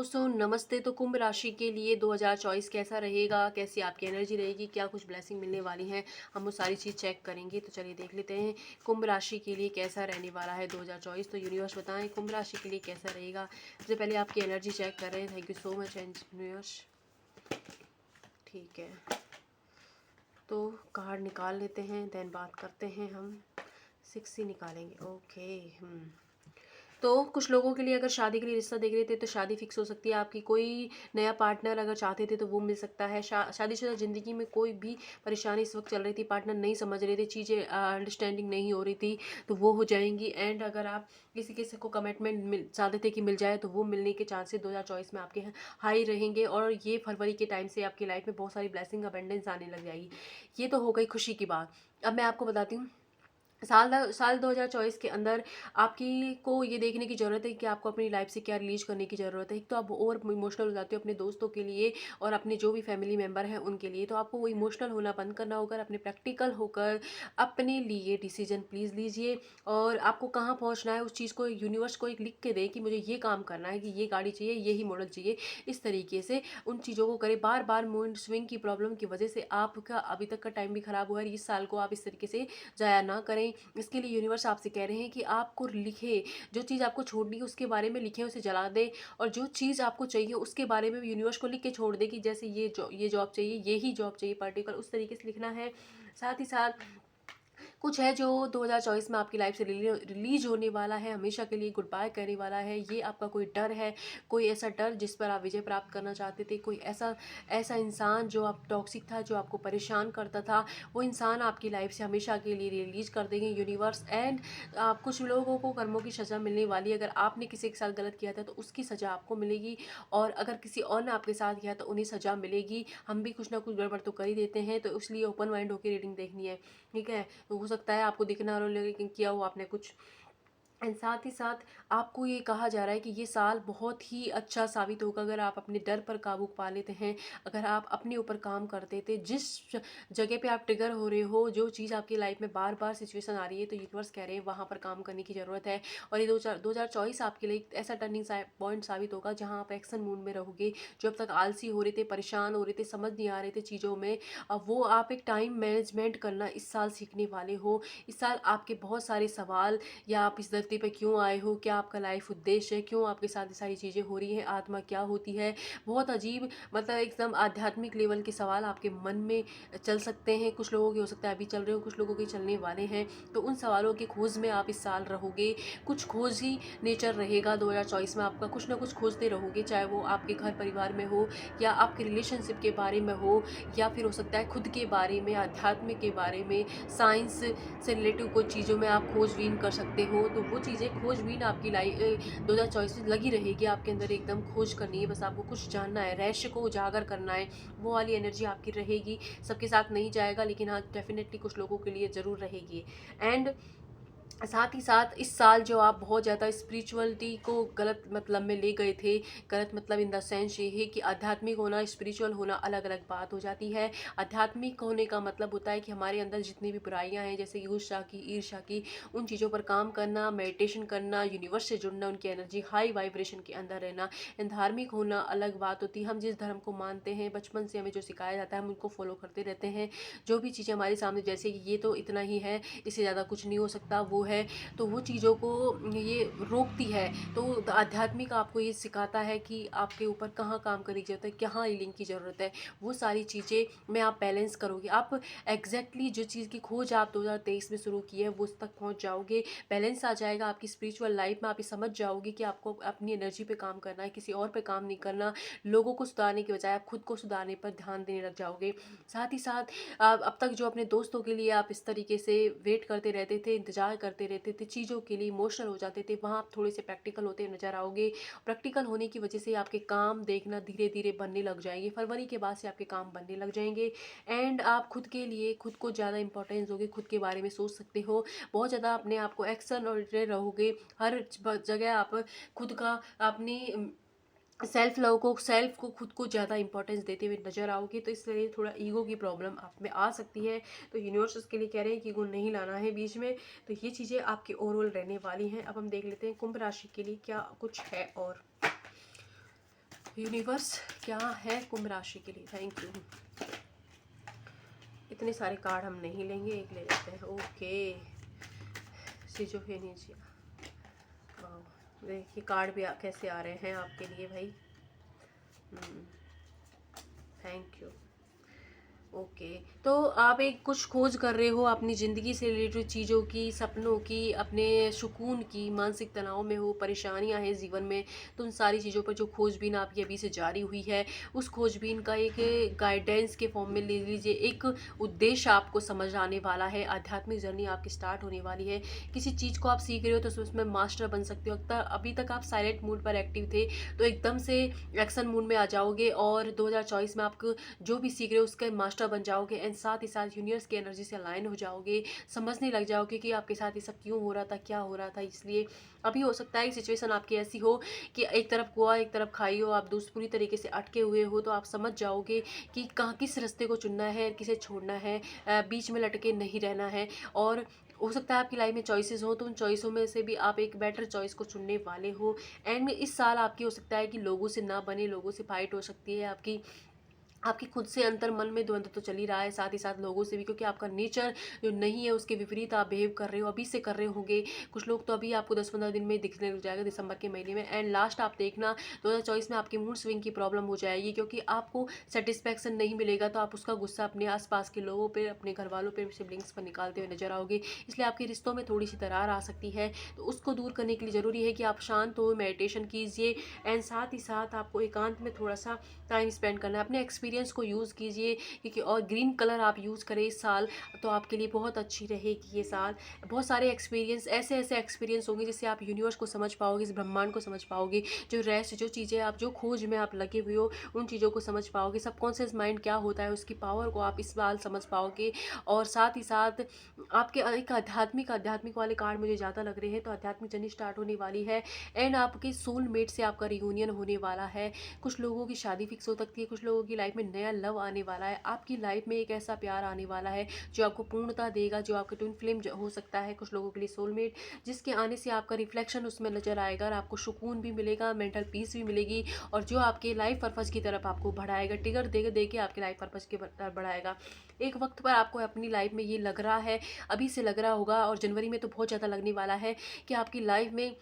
दोस्तों नमस्ते। तो कुंभ राशि के लिए 2024 कैसा रहेगा, कैसी आपकी एनर्जी रहेगी, क्या कुछ ब्लेसिंग मिलने वाली है, हम वो सारी चीज़ चेक करेंगे। तो चलिए देख लेते हैं कुंभ राशि के लिए कैसा रहने वाला है 2024। तो यूनिवर्स बताएं कुंभ राशि के लिए कैसा रहेगा। सबसे पहले आपकी एनर्जी चेक करें। Thank you so much universe. ठीक है, तो कार्ड निकाल लेते हैं, देन बात करते हैं हम। 6 ही निकालेंगे। ओके। तो कुछ लोगों के लिए अगर शादी के लिए रिश्ता देख रहे थे तो शादी फिक्स हो सकती है आपकी। कोई नया पार्टनर अगर चाहते थे तो वो मिल सकता है। शादीशुदा ज़िंदगी में कोई भी परेशानी इस वक्त चल रही थी, पार्टनर नहीं समझ रहे थे, चीज़ें अंडरस्टैंडिंग नहीं हो रही थी, तो वो हो जाएंगी। एंड अगर आप किसी किसी को कमिटमेंट मिल चाहते थे कि मिल जाए तो वो मिलने के चांसेस 2024 में आपके हाई रहेंगे। और ये फरवरी के टाइम से आपकी लाइफ में बहुत सारी ब्लेसिंग अबेंडेंस आने लग जाएगी। ये तो हो गई खुशी की बात। अब मैं आपको बताती हूँ साल 2024 के अंदर आपकी को ये देखने की ज़रूरत है कि आपको अपनी लाइफ से क्या रिलीज करने की ज़रूरत है। एक तो आप ओवर इमोशनल हो जाते हो अपने दोस्तों के लिए और अपने जो भी फैमिली मेम्बर हैं उनके लिए, तो आपको वो इमोशनल होना बंद करना होगा। अपने प्रैक्टिकल होकर अपने लिए डिसीजन प्लीज़ लीजिए। और आपको कहाँ पहुँचना है उस चीज़ को यूनिवर्स को एक लिख के दें कि मुझे ये काम करना है, कि ये गाड़ी चाहिए, यही मॉडल चाहिए। इस तरीके से उन चीज़ों को करें। बार बार मूड स्विंग की प्रॉब्लम की वजह से आपका अभी तक का टाइम भी ख़राब हुआ है। इस साल को आप इस तरीके से ज़ाया ना करें। इसके लिए यूनिवर्स आपसे कह रहे हैं कि आपको लिखे, जो चीज़ आपको छोड़नी है उसके बारे में लिखें, उसे जला दें। और जो चीज़ आपको चाहिए उसके बारे में भी यूनिवर्स को लिख के छोड़ दें कि जैसे ये जॉब चाहिए, यही जॉब चाहिए पर्टिकुलर, उस तरीके से लिखना है। साथ ही साथ कुछ है जो 2024 में आपकी लाइफ से रिलीज होने वाला है, हमेशा के लिए गुड बाय करने वाला है। ये आपका कोई डर है, कोई ऐसा डर जिस पर आप विजय प्राप्त करना चाहते थे, कोई ऐसा ऐसा इंसान जो आप टॉक्सिक था, जो आपको परेशान करता था, वो इंसान आपकी लाइफ से हमेशा के लिए रिलीज कर देंगे यूनिवर्स। एंड आप कुछ लोगों को कर्मों की सज़ा मिलने वाली है। अगर आपने किसी के साथ गलत किया था तो उसकी सज़ा आपको मिलेगी, और अगर किसी और ने आपके साथ किया तो उन्हें सज़ा मिलेगी। हम भी कुछ ना कुछ गड़बड़ तो कर ही देते हैं, तो इसलिए ओपन माइंड होकर रीडिंग देखनी है। ठीक है, तो हो सकता है आपको दिखना और लगे कि किया हो आपने कुछ। एंड साथ ही साथ आपको ये कहा जा रहा है कि ये साल बहुत ही अच्छा साबित होगा अगर आप अपने डर पर काबू पा लेते हैं, अगर आप अपने ऊपर काम करते थे। जिस जगह पे आप ट्रिगर हो रहे हो, जो चीज़ आपकी लाइफ में बार बार सिचुएशन आ रही है, तो यूनिवर्स कह रहे हैं वहाँ पर काम करने की ज़रूरत है। और ये 2024 आपके लिए एक ऐसा टर्निंग पॉइंट साबित होगा जहाँ आप एक्शन मूड में रहोगे। जो अब तक आलसी हो रहे थे, परेशान हो रहे थे, समझ नहीं आ रहे थे चीज़ों में, अब वो आप एक टाइम मैनेजमेंट करना इस साल सीखने वाले हो। इस साल आपके बहुत सारे सवाल, या आप इस धरती पे क्यों आए हो, क्या आपका लाइफ उद्देश्य है, क्यों आपके साथ ये सारी चीज़ें हो रही हैं, आत्मा क्या होती है, बहुत अजीब मतलब एकदम आध्यात्मिक लेवल के सवाल आपके मन में चल सकते हैं। कुछ लोगों के हो सकता है अभी चल रहे हो, कुछ लोगों के चलने वाले हैं। तो उन सवालों की खोज में आप इस साल रहोगे। कुछ खोज ही नेचर रहेगा 2024 में आपका, कुछ ना कुछ खोजते रहोगे, चाहे वो आपके घर परिवार में हो, या आपके रिलेशनशिप के बारे में हो, या फिर हो सकता है खुद के बारे में, आध्यात्मिक के बारे में, साइंस से रिलेटिव कुछ चीज़ों में आप खोजबीन कर सकते हो। तो वो चीज़ें खोजबीन आपकी लाइफ 2024 में लगी रहेगी। आपके अंदर एकदम खोज करनी है, बस आपको कुछ जानना है, रहस्य को उजागर करना है। वो वाली एनर्जी आपकी रहेगी। सबके साथ नहीं जाएगा, लेकिन हाँ डेफिनेटली कुछ लोगों के लिए ज़रूर रहेगी। एंड साथ ही साथ इस साल जो आप बहुत ज़्यादा स्पिरिचुअलिटी को गलत मतलब में ले गए थे, गलत मतलब इन द सेंस ये है कि आध्यात्मिक होना, स्पिरिचुअल होना अलग अलग बात हो जाती है। आध्यात्मिक होने का मतलब होता है कि हमारे अंदर जितनी भी बुराइयां हैं, जैसे ईर्ष्या की, उन चीज़ों पर काम करना, मेडिटेशन करना, यूनिवर्स से जुड़ना, उनकी एनर्जी हाई वाइब्रेशन के अंदर रहना। एंड धार्मिक होना अलग बात होती है। हम जिस धर्म को मानते हैं, बचपन से हमें जो सिखाया जाता है हम उनको फॉलो करते रहते हैं। जो भी चीज़ें हमारे सामने, जैसे कि ये तो इतना ही है, इससे ज़्यादा कुछ नहीं हो सकता, वो है, तो वो चीज़ों को ये रोकती है। तो आध्यात्मिक आपको ये सिखाता है कि आपके ऊपर कहाँ काम करने की ज़रूरत है, कहाँ हीलिंग की ज़रूरत है। वो सारी चीज़ें में आप बैलेंस करोगे। आप एग्जैक्टली जो चीज़ की खोज आप 2023 में शुरू की है वो उस तक पहुँच जाओगे। बैलेंस आ जाएगा आपकी स्पिरिचुअल लाइफ में। आप ये समझ जाओगे कि आपको अपनी एनर्जी पे काम करना है, किसी और पे काम नहीं करना। लोगों को सुधारने के बजाय आप खुद को सुधारने पर ध्यान देने लग जाओगे। साथ ही साथ अब तक जो अपने दोस्तों के लिए आप इस तरीके से वेट करते रहते थे, इंतजार करते रहते थे, चीज़ों के लिए इमोशनल हो जाते थे, वहाँ आप थोड़े से प्रैक्टिकल होते नजर आओगे। प्रैक्टिकल होने की वजह से आपके काम देखना धीरे धीरे बनने लग जाएंगे। फरवरी के बाद से आपके काम बनने लग जाएंगे। एंड आप खुद के लिए खुद को ज़्यादा इंपॉर्टेंस दोगे, खुद के बारे में सोच सकते हो, बहुत ज़्यादा अपने आप को एक्शन ओरिएंटेड रहोगे। हर जगह आप खुद का अपनी सेल्फ को खुद को ज़्यादा इंपॉर्टेंस देते हुए नजर आओगे। तो इसलिए थोड़ा ईगो की प्रॉब्लम आप में आ सकती है। तो यूनिवर्स उसके लिए कह रहे हैं कि ईगो नहीं लाना है बीच में। तो ये चीज़ें आपके ओवरऑल रहने वाली हैं। अब हम देख लेते हैं कुंभ राशि के लिए क्या कुछ है। और यूनिवर्स क्या है कुंभ राशि के लिए? Thank you. इतने सारे कार्ड हम नहीं लेंगे, एक ले लेते हैं। Okay, schizophrenia. देखिए कार्ड भी कैसे आ रहे हैं आपके लिए भाई। Thank you. ओके, तो आप एक कुछ खोज कर रहे हो अपनी ज़िंदगी से रिलेटेड चीज़ों की, सपनों की, अपने सुकून की, मानसिक तनाव में हो, परेशानियां हैं जीवन में, तो उन सारी चीज़ों पर जो खोजबीन आपकी अभी से जारी हुई है, उस खोजबीन का एक गाइडेंस के फॉर्म में ले लीजिए। एक उद्देश्य आपको समझ आने वाला है, आध्यात्मिक जर्नी आपकी स्टार्ट होने वाली है। किसी चीज़ को आप सीख रहे हो तो उसमें मास्टर बन सकते हो। अभी तक आप साइलेंट मूड पर एक्टिव थे, तो एकदम से एक्शन मूड में आ जाओगे और 2024 में आपको जो भी सीख रहे हो उसके मास्टर बन जाओगे। एंड साथ ही साथ यूनिवर्स की एनर्जी से अलाइन हो जाओगे, समझने लग जाओगे कि आपके साथ ये सब क्यों हो रहा था, क्या हो रहा था। इसलिए अभी हो सकता है सिचुएशन आपकी ऐसी हो कि एक तरफ कुआं एक तरफ खाई हो, आप दूसरी पूरी तरीके से अटके हुए हो, तो आप समझ जाओगे कि कहाँ किस रास्ते को चुनना है, किसे छोड़ना है, बीच में लटके नहीं रहना है। और हो सकता है आपकी लाइफ में चॉइसेस हो, तो उन चॉइसों में से भी आप एक बेटर चॉइस को चुनने वाले हो। एंड इस साल आपकी हो सकता है कि लोगों से ना बने, लोगों से फाइट हो सकती है आपकी। आपकी खुद से अंतर मन में द्वंद्व तो चल ही रहा है, साथ ही साथ लोगों से भी, क्योंकि आपका नेचर जो नहीं है उसके विपरीत आप बिहेव कर रहे हो, अभी से कर रहे होंगे। कुछ लोग तो अभी आपको 10-15 दिन में दिखने लग जाएगा, दिसंबर के महीने में। एंड लास्ट आप देखना 2024 में आपकी मूड स्विंग की प्रॉब्लम हो जाएगी, क्योंकि आपको सेटिस्फैक्शन नहीं मिलेगा, तो आप उसका गुस्सा अपने आसपास के लोगों पर, अपने घर वालों पर, सिबलिंग्स पर निकालते हुए नजर आओगे। इसलिए आपके रिश्तों में थोड़ी सी दरार आ सकती है, तो उसको दूर करने के लिए ज़रूरी है कि आप शांत हो, मेडिटेशन कीजिए। एंड साथ ही साथ आपको एकांत में थोड़ा सा टाइम स्पेंड करना है, अपने एक्सपीरियंस को यूज़ कीजिए, क्योंकि और ग्रीन कलर आप यूज़ करें इस साल, तो आपके लिए बहुत अच्छी रहेगी ये साल। बहुत सारे एक्सपीरियंस, ऐसे ऐसे एक्सपीरियंस होंगे जिससे आप यूनिवर्स को समझ पाओगे, इस ब्रह्मांड को समझ पाओगे। जो रेस्ट, जो चीज़ें आप जो खोज में आप लगे हुए हो, उन चीज़ों को समझ पाओगे। सबकॉन्शियस माइंड क्या होता है, उसकी पावर को आप इस साल समझ पाओगे। और साथ ही साथ आपके एक आध्यात्मिक वाले कार्ड मुझे ज़्यादा लग रहे हैं, तो आध्यात्मिक जर्नी स्टार्ट होने वाली है। एंड आपके सोलमेट से आपका रियूनियन होने वाला है। कुछ लोगों की शादी फिक्स हो सकती है, कुछ लोगों की लाइफ में नया लव आने वाला है। आपकी लाइफ में एक ऐसा प्यार आने वाला है जो आपको पूर्णता देगा, जो आपका ट्विन फ्लेम हो सकता है कुछ लोगों के लिए सोलमेट, जिसके आने से आपका रिफ्लेक्शन उसमें नजर आएगा और आपको सुकून भी मिलेगा, मेंटल पीस भी मिलेगी, और जो आपके लाइफ पर्पज की तरफ आपको बढ़ाएगा, ट्रिगर दे के आपके लाइफ पर्पज की तरफ बढ़ाएगा। एक वक्त पर आपको अपनी लाइफ में ये लग रहा है, अभी से लग रहा होगा, और जनवरी में तो बहुत ज़्यादा लगने वाला है, कि आपकी लाइफ में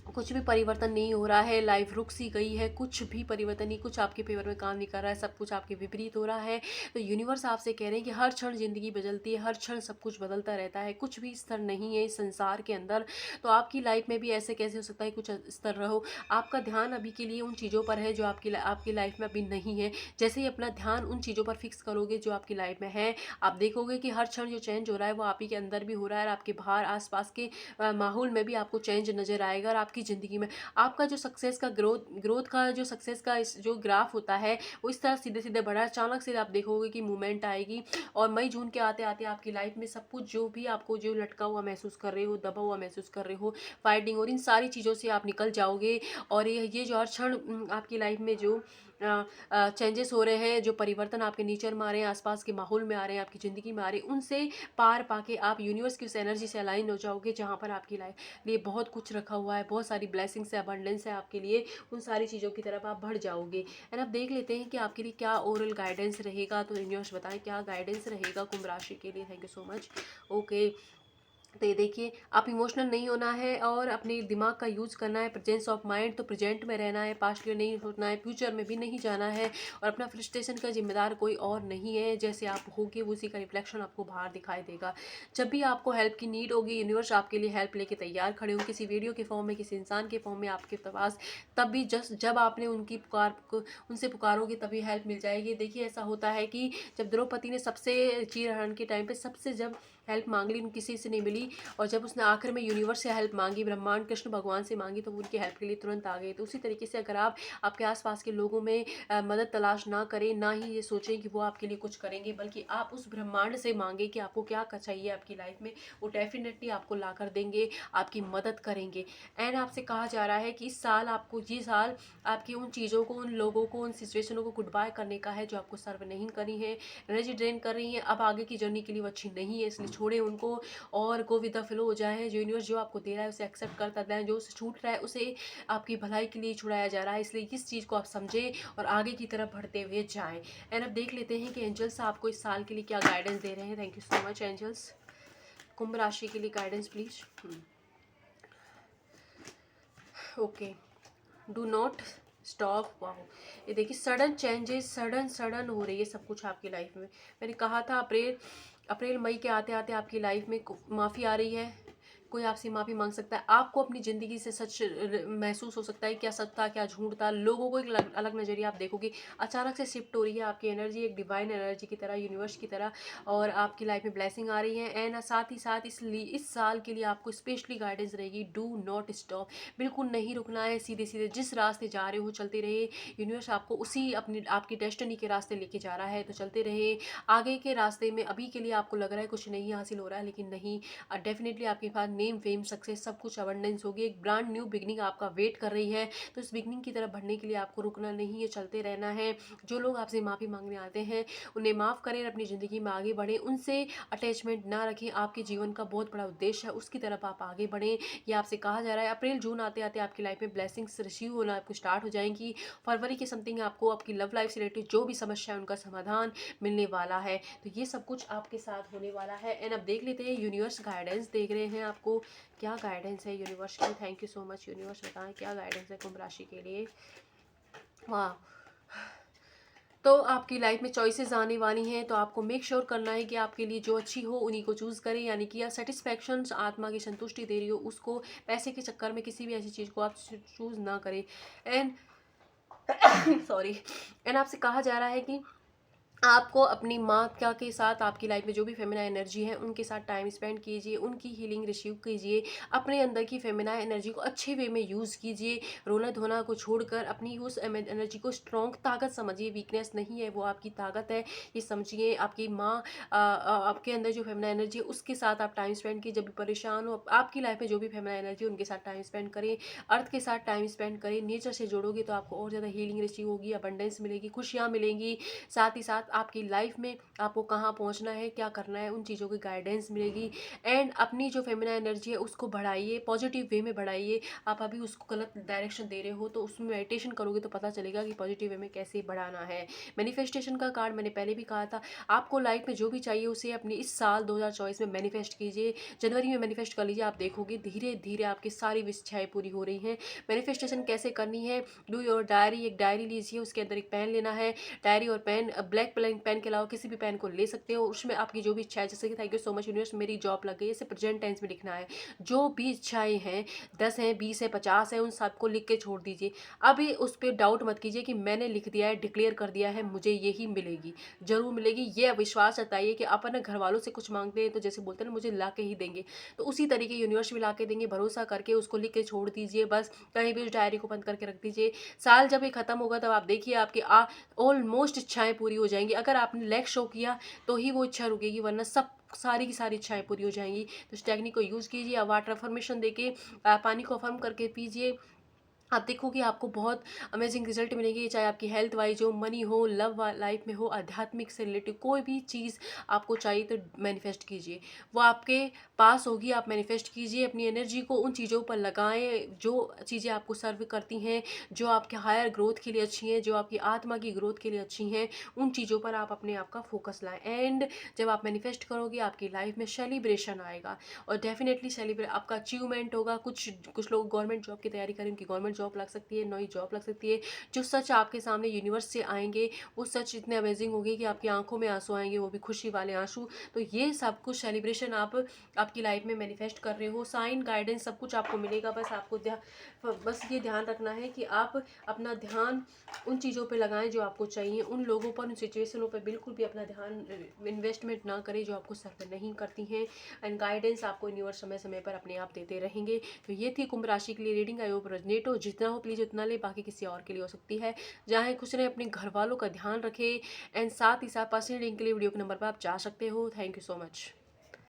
कुछ भी परिवर्तन नहीं हो रहा है, लाइफ रुक सी गई है, कुछ भी परिवर्तन नहीं, कुछ आपके फेवर में काम नहीं कर रहा है, सब कुछ आपके विपरीत हो रहा है। तो यूनिवर्स आपसे कह रहे हैं कि हर क्षण ज़िंदगी बदलती है, हर क्षण सब कुछ बदलता रहता है, कुछ भी स्थिर नहीं है इस संसार के अंदर। तो आपकी लाइफ में भी ऐसे कैसे हो सकता है कुछ स्थिर रहो। आपका ध्यान अभी के लिए उन चीज़ों पर है जो आपकी लाइफ में अभी नहीं है। जैसे ही अपना ध्यान उन चीज़ों पर फिक्स करोगे जो आपकी लाइफ में है, आप देखोगे कि हर क्षण जो चेंज हो रहा है वो आप ही के अंदर भी हो रहा है, और आपके बाहर आसपास के माहौल में भी आपको चेंज नज़र आएगा। और आपकी ज़िंदगी में आपका जो सक्सेस का ग्रोथ का जो सक्सेस का इस जो ग्राफ होता है, वो इस तरह सीधे सीधे बढ़ा, अचानक से आप देखोगे कि मूवमेंट आएगी। और मई जून के आते आते आपकी लाइफ में सब कुछ जो भी आपको जो लटका हुआ महसूस कर रहे हो, दबा हुआ महसूस कर रहे हो, फाइटिंग और इन सारी चीज़ों से आप निकल जाओगे। और ये जो हर क्षण आपकी लाइफ में जो चेंजेस हो रहे हैं, जो परिवर्तन आपके नेचर में आ रहे हैं, आसपास के माहौल में आ रहे हैं, आपकी ज़िंदगी में आ रहे हैं, उनसे पार पाके आप यूनिवर्स की उस एनर्जी से अलाइन हो जाओगे, जहाँ पर आपकी लाइफ लिए बहुत कुछ रखा हुआ है, बहुत सारी ब्लेसिंग्स है, अबंडेंस है आपके लिए। उन सारी चीज़ों की तरफ आप बढ़ जाओगे। एंड अब देख लेते हैं कि आपके लिए क्या ओरल गाइडेंस रहेगा। तो यूनिवर्स बताएं क्या गाइडेंस रहेगा कुंभ राशि के लिए। Thank you so much. Okay, तो ये देखिए, आप इमोशनल नहीं होना है और अपने दिमाग का यूज़ करना है, प्रेजेंस ऑफ माइंड, तो प्रेजेंट में रहना है, पास्ट में नहीं सोचना है, फ्यूचर में भी नहीं जाना है। और अपना फ्रस्ट्रेशन का जिम्मेदार कोई और नहीं है, जैसे आप होगे उसी का रिफ्लेक्शन आपको बाहर दिखाई देगा। जब भी आपको हेल्प की नीड होगी, यूनिवर्स आपके लिए हेल्प लेके तैयार खड़े होंगे, किसी वीडियो के फॉर्म में, किसी इंसान के फॉर्म में आपके पास। तब भी जब आपने उनकी उनसे पुकारोगे तभी हेल्प मिल जाएगी। देखिए, ऐसा होता है कि जब द्रौपदी ने सबसे चीरहरण के टाइम पे सबसे जब हेल्प मांग ली, किसी से नहीं मिली, और जब उसने आखिर में यूनिवर्स से हेल्प मांगी, ब्रह्मांड कृष्ण भगवान से मांगी, तो वो उनकी हेल्प के लिए तुरंत आ गए। तो उसी तरीके से अगर आप आपके आसपास के लोगों में मदद तलाश ना करें, ना ही ये सोचें कि वो आपके लिए कुछ करेंगे, बल्कि आप उस ब्रह्मांड से मांगे कि आपको क्या चाहिए आपकी लाइफ में, वो डेफिनेटली आपको ला कर देंगे, आपकी मदद करेंगे। एंड आपसे कहा जा रहा है कि इस साल आपको, ये साल आपकी उन चीज़ों को, उन लोगों को, उन सिचुएशनों को गुड बाय करने का है जो आपको सर्व नहीं करी है, एनर्जी ड्रेन कर रही है, अब आगे की जर्नी के लिए वो अच्छी नहीं है, इसलिए छोड़ें उनको और गो विद द फ्लो हो जाए। जो यूनिवर्स जो आपको दे रहा है उसे एक्सेप्ट करता जाएं, जो उसे छूट रहा है उसे आपकी भलाई के लिए छुड़ाया जा रहा है, इसलिए इस चीज़ को आप समझें और आगे की तरफ बढ़ते हुए जाएं। एंड अब देख लेते हैं कि एंजल्स आपको इस साल के लिए क्या गाइडेंस दे रहे हैं। Thank you so much angels. Kumbh राशि के लिए guidance please. Okay, do not stop. Wow, ये देखिए सडन चेंजेस, सडन सडन हो रही है सब कुछ आपकी लाइफ में। मैंने कहा था अप्रैल मई के आते आते आपकी लाइफ में माफ़ी आ रही है, कोई आपसे माफ़ी मांग सकता है, आपको अपनी ज़िंदगी से सच महसूस हो सकता है क्या सच था क्या झूठ था, लोगों को एक अलग नज़रिया आप देखोगे। अचानक से शिफ्ट हो रही है आपकी एनर्जी एक डिवाइन एनर्जी की तरह, यूनिवर्स की तरह, और आपकी लाइफ में ब्लेसिंग आ रही है। एंड साथ ही साथ इस साल के लिए आपको स्पेशली गाइडेंस रहेगी, डू नॉट स्टॉप। बिल्कुल नहीं रुकना है, सीधे सीधे जिस रास्ते जा रहे हो चलते रहे। यूनिवर्स आपको उसी आपकी डेस्टिनी के रास्ते लेके जा रहा है, तो चलते रहे। आगे के रास्ते में अभी के लिए आपको लग रहा है कुछ नहीं हासिल हो रहा है, लेकिन नहीं, डेफिनेटली आपके पास नेम फेम सक्सेस सब कुछ अबंडेंस होगी। एक ब्रांड न्यू बिगनिंग आपका वेट कर रही है, तो इस बिगनिंग की तरफ बढ़ने के लिए आपको रुकना नहीं है, चलते रहना है। जो लोग आपसे माफ़ी मांगने आते हैं उन्हें माफ़ करें, अपनी ज़िंदगी में आगे बढ़ें, उनसे अटैचमेंट ना रखें। आपके जीवन का बहुत बड़ा उद्देश्य है, उसकी तरफ आप आगे बढ़ें, ये आपसे कहा जा रहा है। अप्रैल जून आते आते आपकी लाइफ में ब्लेसिंग्स रिसीव होना आपको स्टार्ट हो जाएंगी। फरवरी के समथिंग आपको आपकी लव लाइफ से रिलेटेड जो भी समस्या है उनका समाधान मिलने वाला है, तो ये सब कुछ आपके साथ होने वाला है। एंड अब देख लेते हैं यूनिवर्स गाइडेंस देख रहे हैं आपको क्या गाइडेंस है यूनिवर्स की। Thank you so much universe, बताएं क्या गाइडेंस है कुंभ राशि के लिए। वाह, तो आपकी लाइफ में चॉइसेस आने वाली हैं, तो आपको मेक श्योर करना है कि आपके लिए जो अच्छी हो उन्हीं को चूज़ करें, यानी कि या सेटिस्फैक्शन आत्मा की संतुष्टि दे रही हो उसको, पैसे के चक्कर में किसी भी ऐसी चीज़ को आप चूज़ ना करें। एंड सॉरी, एंड आपसे कहा जा रहा है कि आपको अपनी माँ क्या के साथ आपकी लाइफ में जो भी फेमिना एनर्जी है उनके साथ टाइम स्पेंड कीजिए, उनकी हीलिंग रिसीव कीजिए, अपने अंदर की फेमिना एनर्जी को अच्छे वे में यूज़ कीजिए, रोना धोना को छोड़कर अपनी उस एनर्जी को स्ट्रॉन्ग ताकत समझिए। वीकनेस नहीं है, वो आपकी ताकत है, ये समझिए। आपकी माँ आपके अंदर जो फेमिना एनर्जी है उसके साथ आप टाइम स्पेंड कीजिए। जब भी परेशान हो आपकी लाइफ में जो भी फेमिना एनर्जी है उनके साथ टाइम स्पेंड करें, अर्थ के साथ टाइम स्पेंड करें, नेचर से जोड़ोगे तो आपको और ज़्यादा हीलिंग रिसीव होगी, अबंडेंस मिलेगी, खुशियाँ मिलेंगी। साथ ही साथ आपकी लाइफ में आपको कहाँ पहुँचना है, क्या करना है, उन चीज़ों की गाइडेंस मिलेगी। एंड अपनी जो फेमिना एनर्जी है उसको बढ़ाइए, पॉजिटिव वे में बढ़ाइए। आप अभी उसको गलत डायरेक्शन दे रहे हो, तो उसमें मेडिटेशन करोगे तो पता चलेगा कि पॉजिटिव वे में कैसे बढ़ाना है। मैनिफेस्टेशन का कार्ड मैंने पहले भी कहा था, आपको लाइफ में जो भी चाहिए उसे अपने इस साल 2024 में मैनिफेस्ट कीजिए। जनवरी में मैनिफेस्ट कर लीजिए, आप देखोगे धीरे धीरे आपकी सारी इच्छाएं पूरी हो रही हैं। मैनिफेस्टेशन कैसे करनी है, डू योर डायरी, एक डायरी लीजिए, उसके अंदर एक पेन लेना है। डायरी और पेन, ब्लैक पेन के अलावा किसी भी पेन को ले सकते हो, उसमें आपकी जो भी इच्छा है, जैसे कि thank you so much universe मेरी जॉब लग गई है, इसे प्रेजेंट टेंस में लिखना है। जो भी इच्छाएं हैं 10 हैं 20 है 50 है, उन सबको लिख के छोड़ दीजिए। अभी उस पर डाउट मत कीजिए कि मैंने लिख दिया है, डिक्लेयर कर दिया है, मुझे यही मिलेगी, जरूर मिलेगी। ये विश्वास जताइए कि आप अपने घर वालों से कुछ मांगते हैं तो जैसे बोलते हैं ना मुझे ला के ही देंगे, तो उसी तरीके यूनिवर्स भी ला के देंगे। भरोसा करके उसको लिख के छोड़ दीजिए, बस कहीं भी उस डायरी को बंद करके रख दीजिए। साल जब ये खत्म होगा तब आप देखिए आपकी ऑलमोस्ट इच्छाएं पूरी हो जाएंगी। अगर आपने लेग शो किया तो ही वो इच्छा रुकेगी, वरना सब सारी की सारी इच्छाएं पूरी हो जाएंगी। तो इस टेक्निक को यूज़ कीजिए, वाटर अफर्मेशन देके पानी को अफर्म करके पीजिए, आप देखोगे आपको बहुत अमेजिंग रिजल्ट मिलेंगे। चाहे आपकी हेल्थ वाइज हो, मनी हो, लव लाइफ में हो, आध्यात्मिक से रिलेटेड कोई भी चीज़ आपको चाहिए तो मैनिफेस्ट कीजिए, वो आपके पास होगी। आप मैनिफेस्ट कीजिए, अपनी एनर्जी को उन चीज़ों पर लगाएं जो चीज़ें आपको सर्व करती हैं, जो आपके हायर ग्रोथ के लिए अच्छी हैं, जो आपकी आत्मा की ग्रोथ के लिए अच्छी हैं, उन चीज़ों पर आप अपने आप का फोकस लाएं। एंड जब आप मैनिफेस्ट करोगे आपकी लाइफ में सेलिब्रेशन आएगा, और डेफिनेटली सेलिब्रेट आपका अचीवमेंट होगा। कुछ लोग गवर्नमेंट जॉब की तैयारी करें, उनकी गवर्नमेंट जॉब लग सकती है, नई जॉब लग सकती है। जो सच आपके सामने यूनिवर्स से आएंगे वो सच इतने अमेजिंग होगी कि आपकी आंखों में आंसू आएंगे, वो भी खुशी वाले आंसू। तो ये सब कुछ सेलिब्रेशन आप आपकी लाइफ में मैनिफेस्ट कर रहे हो, साइन गाइडेंस सब कुछ आपको मिलेगा। बस ये ध्यान रखना है कि आप अपना ध्यान उन चीज़ों पर लगाएं जो आपको चाहिए, उन लोगों पर, उन सिचुएशनों पर बिल्कुल भी अपना ध्यान इन्वेस्टमेंट ना करें जो आपको सर्व नहीं करती हैं। एंड गाइडेंस आपको यूनिवर्स समय समय पर अपने आप देते रहेंगे। तो ये थी कुंभ राशि के लिए रीडिंग। आई होप रेजोनेट हो, जितना हो प्लीज़ उतना ले, बाकी किसी और के लिए हो सकती है। जहाँ खुश रहे, अपने घर वालों का ध्यान रखें। एंड साथ ही साथ पर्सनल रीडिंग के लिए वीडियो के नंबर पर आप जा सकते हो। Thank you so much.